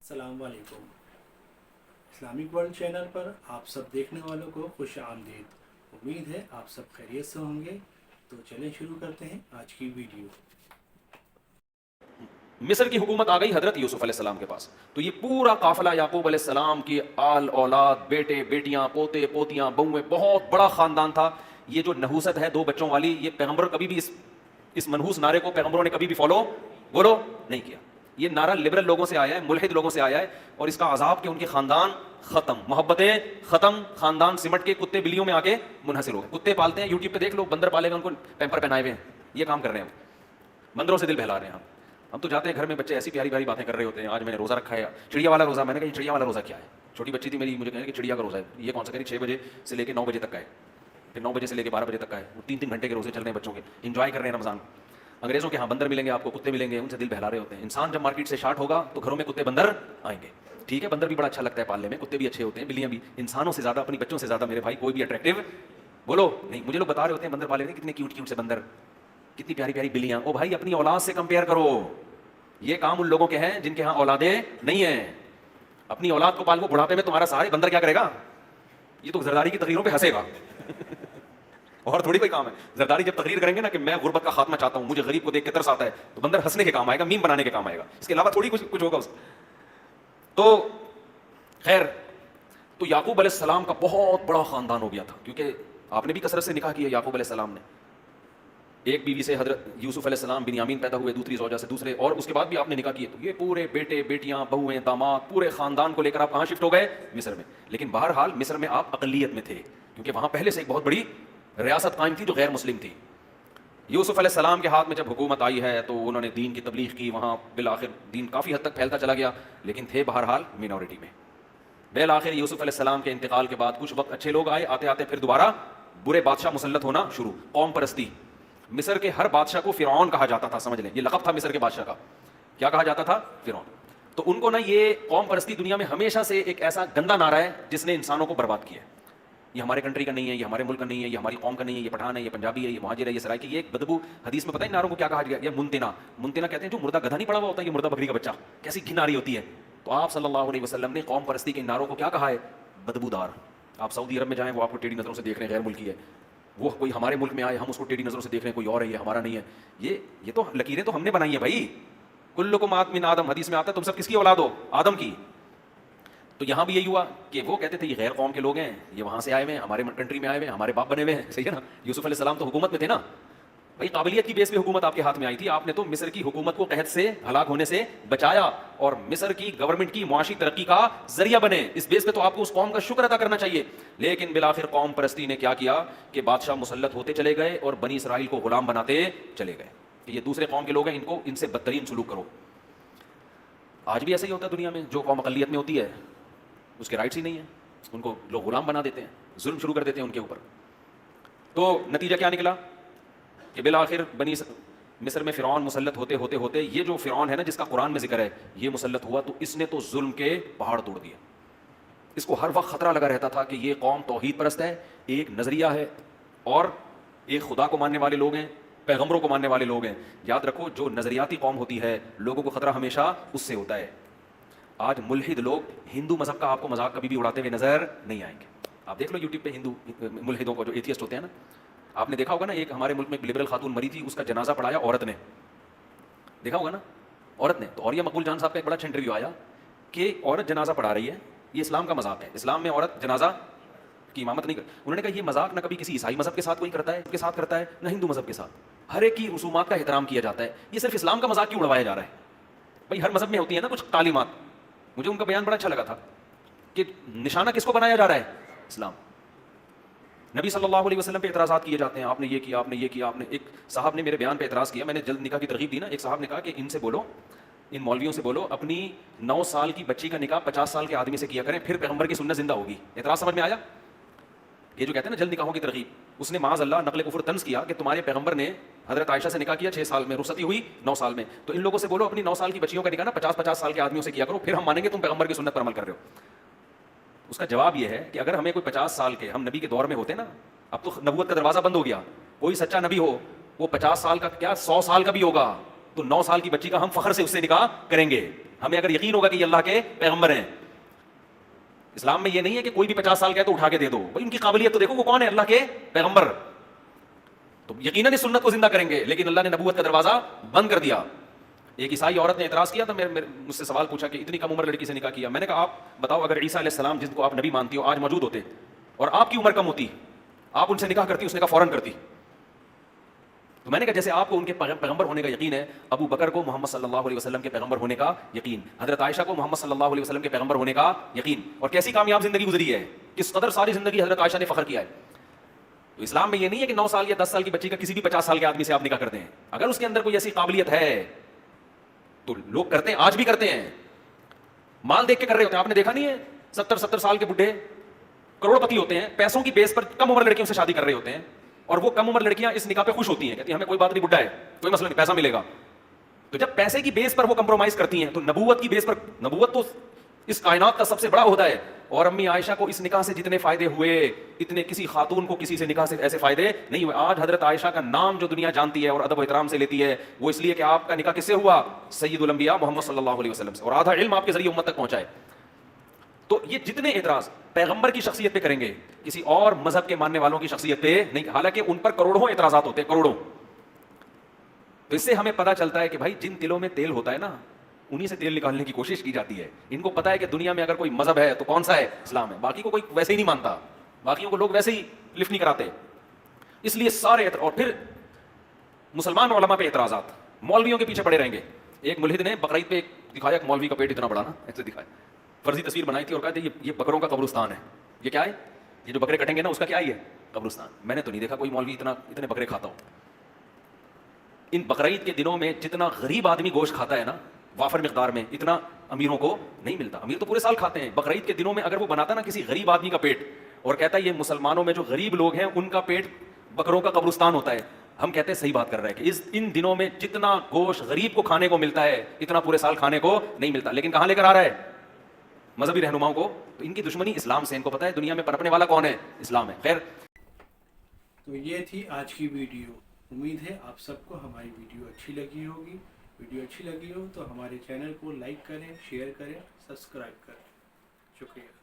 السلام علیکم۔ Islamic world channel پر آپ سب دیکھنے والوں کو خوش آمدید۔ امید ہے آپ سب خیریت سے ہوں گے۔ تو چلیں شروع کرتے ہیں آج کی ویڈیو۔ مصر کی حکومت آ گئی حضرت یوسف علیہ السلام کے پاس، تو یہ پورا قافلہ یعقوب علیہ السلام کی آل اولاد، بیٹے بیٹیاں، پوتے پوتیاں، بہویں، بہت بڑا خاندان تھا۔ یہ جو نحوست ہے 2 بچوں والی، یہ پیغمبر کبھی بھی اس منحوس نعرے کو پیغمبروں نے کبھی بھی فالو نہیں کیا۔ یہ نعرہ لبرل لوگوں سے آیا ہے، ملحد لوگوں سے آیا ہے، اور اس کا عذاب کہ ان کے خاندان ختم، محبتیں ختم، خاندان سمٹ کے کتے بلیوں میں آ کے منحصر ہو گئے۔ کتے پالتے ہیں، یوٹیوب پہ دیکھ لو، بندر پالے گا، ان کو پیمپر پہنائے ہوئے ہیں، یہ کام کر رہے ہیں، بندروں سے دل بہلا رہے ہیں ہم تو جاتے ہیں گھر میں، بچے ایسی پیاری پیاری باتیں کر رہے ہوتے ہیں۔ آج میں نے روزہ رکھا ہے، چڑیا والا روزہ۔ میں نے کہا یہ چڑیا والا روزہ کیا ہے؟ چھوٹی بچی تھی میری، مجھے کہنے کہ چڑیا کا روزہ ہے۔ یہ کون سا؟ کہہ رہی 6 بجے سے لے کے 9 بجے تک کا ہے، پھر 9 بجے سے لے کے 12 بجے تک کا ہے۔ وہ 3 گھنٹے کے روزے چل رہے ہیں بچوں کے، انجوائے کر رہے ہیں رمضان۔ انگریزوں کے ہاں بندر ملیں گے آپ کو، کتے ملیں گے، ان سے دل بہلا رہے ہوتے ہیں۔ انسان جب مارکیٹ سے شارٹ ہوگا تو گھروں میں کتے بندر آئیں گے۔ ٹھیک ہے، بندر بھی بڑا اچھا لگتا ہے پالنے میں، کتے بھی اچھے ہوتے ہیں، بلیاں بھی۔ انسانوں سے زیادہ، اپنی بچوں سے زیادہ میرے بھائی کوئی بھی اٹریکٹیو بولو نہیں۔ مجھے لوگ بتا رہے ہوتے ہیں بندر پالے نہیں، کتنے کیوٹ کیوٹ سے بندر، کتنی پیاری پیاری بلیاں۔ او بھائی اپنی اولاد سے کمپیئر کرو۔ یہ کام ان لوگوں کے ہیں جن کے ہاں اولادیں نہیں ہیں۔ اپنی اولاد کو پال، وہ بڑھاپے میں تمہارا سارے بندر کیا کرے گا؟ یہ تو زرداری کی تقریروں پہ ہنسے گا اور تھوڑی کوئی کام ہے۔ زرداری جب تقریر کریں گے نا کہ میں غربت کا خاتمہ چاہتا ہوں، مجھے غریب کو دیکھ کے ترس آتا ہے، تو بندر ہنسنے کے کام آئے گا، میم بنانے کے کام آئے گا، اس کے علاوہ تھوڑی کچھ ہوگا اس۔ تو خیر، تو یعقوب علیہ السلام کا بہت بڑا خاندان ہو گیا تھا، کیونکہ آپ نے بھی کثرت سے نکاح کیا یعقوب علیہ السلام نے۔ ایک بیوی سے حضرت یوسف علیہ السلام بنیامین پیدا ہوئے، دوسری زوجہ سے دوسرے، اور اس کے بعد بھی آپ نے نکاح کیے۔ تو یہ پورے بیٹے بیٹیاں، بہویں، داماد، پورے خاندان کو لے کر آپ کہاں شفٹ ہو گئے؟ مصر میں۔ لیکن بہرحال مصر میں آپ اقلیت میں تھے، کیونکہ وہاں پہلے سے ایک بہت بڑی ریاست قائم تھی جو غیر مسلم تھی۔ یوسف علیہ السلام کے ہاتھ میں جب حکومت آئی ہے تو انہوں نے دین کی تبلیغ کی، وہاں بالآخر دین کافی حد تک پھیلتا چلا گیا، لیکن تھے بہرحال مینورٹی میں۔ بالآخر یوسف علیہ السلام کے انتقال کے بعد کچھ وقت اچھے لوگ آئے، آتے آتے پھر دوبارہ برے بادشاہ مسلط ہونا شروع، قوم پرستی۔ مصر کے ہر بادشاہ کو فرعون کہا جاتا تھا، سمجھ لیں، یہ لقب تھا مصر کے بادشاہ کا۔ کیا کہا جاتا تھا؟ فرعون۔ تو ان کو نا یہ قوم پرستی دنیا میں ہمیشہ سے ایک ایسا گندا نعرہ ہے جس نے انسانوں کو برباد کیا ہے۔ یہ ہمارے کنٹری کا نہیں ہے، یہ ہمارے ملک کا نہیں ہے، یہ ہماری قوم کا نہیں ہے، یہ پٹھان ہے، یہ پنجابی ہے، یہ مہاجر ہے، یہ سرائکی۔ یہ ایک بدبو، حدیث میں پتہ ہے نعروں کو کیا کہا گیا؟ یہ منتنا کہتے ہیں جو مردہ گدھا نہیں پڑا ہوا ہوتا، یہ مردہ بکری کا بچہ، کیسی گھناری ہوتی ہے۔ تو آپ صلی اللہ علیہ وسلم نے قوم پرستی کے نعروں کو کیا کہا ہے؟ بدبودار۔ آپ سعودی عرب میں جائیں، وہ آپ کو ٹیڑھی نظروں سے دیکھ رہے ہیں، غیر ملکی ہے۔ وہ کوئی ہمارے ملک میں آئے، ہم اس کو ٹیڑھی نظروں سے دیکھ رہے ہیں، کوئی اور ہے، یہ ہمارا نہیں ہے۔ یہ تو لکیریں تو ہم نے بنائی ہیں بھائی۔ کلکم من آدم، حدیث میں آتا ہے تم سب کس کی اولاد ہو؟ آدم کی۔ تو یہاں بھی یہی ہوا کہ وہ کہتے تھے یہ غیر قوم کے لوگ ہیں، یہ وہاں سے آئے ہوئے ہیں، ہمارے کنٹری میں آئے ہوئے ہیں، ہمارے باپ بنے ہوئے ہیں، صحیح ہے نا۔ یوسف علیہ السلام تو حکومت میں تھے نا بھائی، قابلیت کی بیس پہ حکومت آپ کے ہاتھ میں آئی تھی، آپ نے تو مصر کی حکومت کو قحط سے، ہلاک ہونے سے بچایا، اور مصر کی گورنمنٹ کی معاشی ترقی کا ذریعہ بنے۔ اس بیس پہ تو آپ کو اس قوم کا شکر ادا کرنا چاہیے۔ لیکن بالآخر قوم پرستی نے کیا کیا کہ بادشاہ مسلط ہوتے چلے گئے اور بنی اسرائیل کو غلام بناتے چلے گئے کہ یہ دوسرے قوم کے لوگ ہیں، ان سے بدترین سلوک کرو۔ آج بھی ایسا ہی ہوتا ہے دنیا میں، جو قوم اقلیت میں ہوتی ہے اس کے رائٹس ہی نہیں ہیں، ان کو لوگ غلام بنا دیتے ہیں، ظلم شروع کر دیتے ہیں ان کے اوپر۔ تو نتیجہ کیا نکلا کہ بالآخر مصر میں فرعون مسلط ہوتے ہوتے ہوتے، یہ جو فرعون ہے نا جس کا قرآن میں ذکر ہے، یہ مسلط ہوا تو اس نے تو ظلم کے پہاڑ توڑ دیے۔ اس کو ہر وقت خطرہ لگا رہتا تھا کہ یہ قوم توحید پرست ہے، ایک نظریہ ہے، اور ایک خدا کو ماننے والے لوگ ہیں، پیغمبروں کو ماننے والے لوگ ہیں۔ یاد رکھو جو نظریاتی قوم ہوتی ہے، لوگوں کو خطرہ ہمیشہ اس سے ہوتا ہے۔ آج ملحد لوگ ہندو مذہب کا آپ کو مذاق کبھی بھی اڑاتے ہوئے نظر نہیں آئیں گے۔ آپ دیکھ لو یوٹیوب پہ ہندو ملحدوں کو، جو ایتھیسٹ ہوتے ہیں نا، آپ نے دیکھا ہوگا نا، ایک ہمارے ملک میں ایک لبرل خاتون مری تھی، اس کا جنازہ پڑھایا عورت نے، دیکھا ہوگا نا، عورت نے۔ تو اور یہ مقبول جان صاحب کا ایک بڑا اچھا انٹرویو آیا کہ عورت جنازہ پڑھا رہی ہے، یہ اسلام کا مذاق ہے، اسلام میں عورت جنازہ کی امامت نہیں کرتی۔ انہوں نے کہا یہ مذاق نہ کبھی کسی عیسائی مذہب کے ساتھ کوئی کرتا ہے نہ ہندو مذہب کے ساتھ، ہر ایک کی رسومات کا احترام کیا جاتا ہے، یہ صرف اسلام کا مذاق کیوں اڑوایا جا رہا ہے؟ بھائی ہر مذہب میں ہوتی ہے نا کچھ تعلیمات۔ مجھے ان کا بیان بڑا اچھا لگا تھا کہ نشانہ کس کو بنایا جا رہا ہے؟ اسلام۔ نبی صلی اللہ علیہ وسلم پہ اعتراضات کیے جاتے ہیں، آپ نے یہ کیا، آپ نے یہ کیا، آپ نے۔ ایک صاحب نے میرے بیان پہ اعتراض کیا، میں نے جلد نکاح کی ترغیب دی نا، ایک صاحب نے کہا کہ ان سے بولو، ان مولویوں سے بولو اپنی 9 سال کی بچی کا نکاح 50 سال کے آدمی سے کیا کریں، پھر پیغمبر کی سنت زندہ ہوگی۔ اعتراض سمجھ میں آیا؟ یہ جو کہتے ہیں نا جلد نکاحوں کی ترغیب، اس نے معاذ اللہ نقل کفر طنز کیا کہ تمہارے پیغمبر نے حضرت عائشہ سے نکاح کیا 6 سال میں، رخصتی ہوئی 9 سال میں، تو ان لوگوں سے بولو اپنی 9 سال کی بچیوں کا نکاح نا 50 سال کے آدمیوں سے کیا کرو، پھر ہم مانیں گے تم پیغمبر کی سنت پر عمل کر رہے ہو۔ اس کا جواب یہ ہے کہ اگر ہمیں کوئی 50 سال کے، ہم نبی کے دور میں ہوتے نا، اب تو نبوت کا دروازہ بند ہو گیا، کوئی سچا نبی ہو وہ 50 سال کا کیا 100 سال کا بھی ہوگا تو 9 سال کی بچی کا ہم فخر سے اس سے نکاح کریں گے، ہمیں اگر یقین ہوگا کہ یہ اللہ کے پیغمبر ہیں۔ اسلام میں یہ نہیں ہے کہ کوئی بھی 50 سال کا ہے تو اٹھا کے دے دو، بھائی ان کی قابلیت تو دیکھو وہ کون ہے، اللہ کے پیغمبر، تو یقیناً اس سنت کو زندہ کریں گے، لیکن اللہ نے نبوت کا دروازہ بند کر دیا۔ ایک عیسائی عورت نے اعتراض کیا تھا، مجھ سے سوال پوچھا کہ اتنی کم عمر لڑکی سے نکاح کیا۔ میں نے کہا آپ بتاؤ، اگر عیسیٰ علیہ السلام جن کو آپ نبی مانتی ہو آج موجود ہوتے اور آپ کی عمر کم ہوتی، آپ ان سے نکاح کرتی؟ اس نے کہا فوراً کرتی۔ تو میں نے کہا جیسے آپ کو ان کے پیغمبر ہونے کا یقین ہے، ابو بکر کو محمد صلی اللہ علیہ وسلم کے پیغمبر ہونے کا یقین، حضرت عائشہ کو محمد صلی اللہ علیہ وسلم کے پیغمبر ہونے کا یقین، اور کیسی کامیاب زندگی گزری ہے، کس قدر ساری زندگی حضرت عائشہ نے فخر کیا ہے۔ تو اسلام میں یہ نہیں ہے کہ 9 سال یا 10 سال کی بچی کا کسی بھی 50 سال کے آدمی سے آپ نکاح کرتے ہیں، اگر اس کے اندر کوئی ایسی قابلیت ہے تو لوگ کرتے ہیں، آج بھی کرتے ہیں، مال دیکھ کے کر رہے ہوتے ہیں۔ آپ نے دیکھا نہیں ہے 70 سال کے بڈھے کروڑ پتی ہوتے ہیں، پیسوں کی بیس پر کم عمر لڑکیوں سے شادی کر رہے ہوتے ہیں، اور وہ کم عمر لڑکیاں اس نکاح پہ خوش ہوتی ہیں، کہتی ہیں ہمیں کوئی بات نہیں، بڈھا ہے کوئی مسئلہ نہیں، پیسہ ملے گا۔ تو جب پیسے کی بیس پر وہ کمپرومائز کرتی ہیں تو نبوت کی بیس پر، نبوت تو اس کائنات کا سب سے بڑا عہدہ ہے، اور امی عائشہ کو اس نکاح سے جتنے فائدے ہوئے اتنے کسی خاتون کو کسی سے نکاح سے ایسے فائدے نہیں ہوئے۔ آج حضرت عائشہ کا نام جو دنیا جانتی ہے اور ادب و احترام سے لیتی ہے، وہ اس لیے کہ آپ کا نکاح کس سے ہوا؟ سید الانبیاء محمد صلی اللہ علیہ وسلم سے، اور آدھا علم آپ کے ذریعے امت تک پہنچائے۔ تو یہ جتنے اعتراض پیغمبر کی شخصیت پہ کریں گے، کسی اور مذہب کے ماننے والوں کی شخصیت پہ نہیں، حالانکہ ان پر کروڑوں اعتراضات ہوتے ہیں، کروڑوں۔ تو اس سے ہمیں پتہ چلتا ہے کہ بھائی جن تلوں میں تیل ہوتا ہے نا، انہی سے تیل نکالنے کی کوشش کی جاتی ہے۔ ان کو پتہ ہے کہ دنیا میں اگر کوئی مذہب ہے تو کون سا ہے؟ اسلام ہے، باقی کو کوئی ویسے ہی نہیں مانتا، باقیوں کو لوگ ویسے ہی لفٹ نہیں کراتے، اس لیے سارے اور پھر مسلمان علماء پہ اعتراضات، مولویوں کے پیچھے پڑے رہیں گے۔ ایک ملحد نے بقرعید پہ ایک دکھایا، ایک مولوی کا پیٹ اتنا بڑا نا ایسے دکھایا، فرضی تصویر بنائی تھی اور کہا تھا یہ بکروں کا قبرستان ہے۔ یہ کیا ہے؟ یہ جو بکرے کٹیں گے نا اس کا کیا ہی ہے؟ قبرستان۔ میں نے تو نہیں دیکھا کوئی مولوی اتنے بکرے کھاتا ہو۔ ان بقرعید کے دنوں میں جتنا غریب آدمی گوشت کھاتا ہے نا وافر مقدار میں، اتنا امیروں کو نہیں ملتا۔ امیر تو پورے سال کھاتے ہیں، بقرعید کے دنوں میں اگر وہ بناتا نا کسی غریب آدمی کا پیٹ اور کہتا ہے یہ مسلمانوں میں جو غریب لوگ ہیں ان کا پیٹ بکروں کا قبرستان ہوتا ہے، ہم کہتے ہیں صحیح بات کر رہا ہے کہ ان دنوں میں جتنا گوشت غریب کو کھانے کو ملتا ہے اتنا پورے سال کھانے کو نہیں ملتا۔ لیکن کہاں لے کر آ رہا ہے؟ مذہبی رہنماؤں کو۔ تو ان کی دشمنی اسلام سے، ان کو پتہ ہے دنیا میں پنپنے والا کون ہے؟ اسلام ہے۔ خیر، تو یہ تھی آج کی ویڈیو۔ امید ہے آپ سب کو ہماری ویڈیو اچھی لگی ہوگی۔ ویڈیو اچھی لگی ہو تو ہمارے چینل کو لائک کریں، شیئر کریں، سبسکرائب کریں۔ شکریہ۔